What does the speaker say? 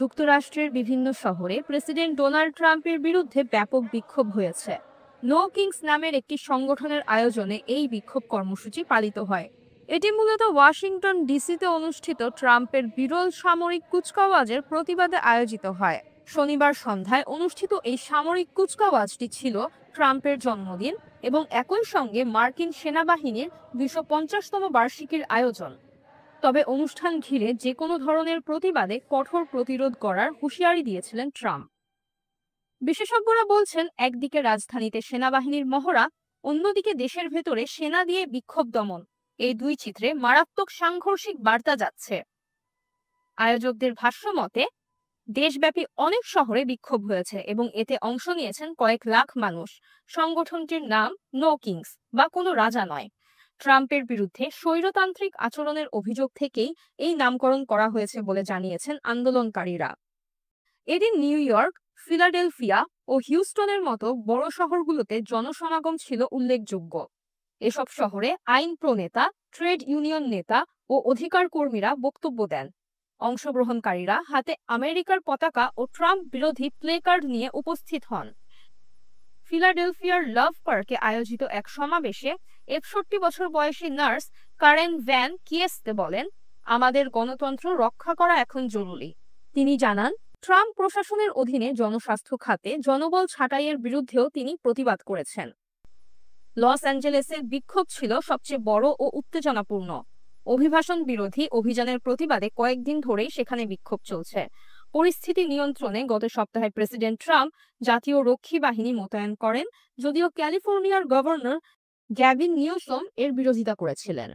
যুক্তরাষ্ট্রের বিভিন্ন শহরে প্রেসিডেন্ট ডোনাল্ড ট্রাম্পের বিরুদ্ধে ব্যাপক বিক্ষোভ হয়েছে। নো কিংস নামের একটি সংগঠনের আয়োজনে এই বিক্ষোভ কর্মসূচি পালিত হয়। এটি মূলত ওয়াশিংটন ডিসিতে অনুষ্ঠিত ট্রাম্পের বিরল সামরিক কুচকাওয়াজের প্রতিবাদে আয়োজিত হয়। শনিবার সন্ধ্যায় অনুষ্ঠিত এই সামরিক কুচকাওয়াজটি ছিল ট্রাম্পের জন্মদিন এবং একই সঙ্গে মার্কিন সেনাবাহিনীর ২৫০তম বার্ষিকীর আয়োজন। তবে অনুষ্ঠান ঘিরে যে কোনো ধরনের প্রতিবাদে কঠোর প্রতিরোধ করার হুঁশিয়ারি দিয়েছিলেন ট্রাম্প। বিশেষজ্ঞরা বলছেন, একদিকে রাজধানীতে সেনাবাহিনীর মহড়া, অন্যদিকে দেশের ভেতরে সেনা দিয়ে বিক্ষোভ দমন, এই দুই চিত্রে মারাত্মক সাংঘর্ষিক বার্তা যাচ্ছে। আয়োজকদের ভাষ্য মতে দেশব্যাপী অনেক শহরে বিক্ষোভ হয়েছে এবং এতে অংশ নিয়েছেন কয়েক লাখ মানুষ। সংগঠনটির নাম নো কিংস বা কোনো রাজা নয়। ট্রাম্পের বিরুদ্ধে স্বৈরতান্ত্রিক আচরণের অভিযোগ থেকেই এই নামকরণ করা হয়েছে বলে জানিয়েছেন আন্দোলনকারীরা। এদিন নিউ ইয়র্ক, ফিলাডেলফিয়া ও হিউস্টনের মতো বড় শহরগুলোতে জনসমাগম ছিল উল্লেখযোগ্য। এসব শহরে আইন প্রণেতা, ট্রেড ইউনিয়ন নেতা ও অধিকার কর্মীরা বক্তব্য দেন। অংশগ্রহণকারীরা হাতে আমেরিকার পতাকা ও ট্রাম্প বিরোধী প্লেকার্ড নিয়ে উপস্থিত হন। ফিলাডেলফিয়ার লাভ পার্কে আয়োজিত এক সমাবেশে ৬১ বছর বয়সী নার্স কারেন ভ্যান কিয়েস্তে বলেন, আমাদের গণতন্ত্র রক্ষা করা এখন জরুরি। তিনি জানান, ট্রাম্প প্রশাসনের অধীনে জনস্বাস্থ্য খাতে জনবল ছাঁটাইয়ের বিরুদ্ধেও তিনি প্রতিবাদ করেছেন। লস অ্যাঞ্জেলেসের বিক্ষোভ ছিল সবচেয়ে বড় ও উত্তেজনাপূর্ণ। অভিবাসন বিরোধী অভিযানের প্রতিবাদে কয়েকদিন ধরেই সেখানে বিক্ষোভ চলছে। পরিস্থিতি নিয়ন্ত্রণে গত সপ্তাহে প্রেসিডেন্ট ট্রাম্প জাতীয় রক্ষী বাহিনী মোতায়েন করেন, যদিও ক্যালিফোর্নিয়ার গভর্নর গ্যাভিন নিউসম এর বিরোধিতা করেছিলেন।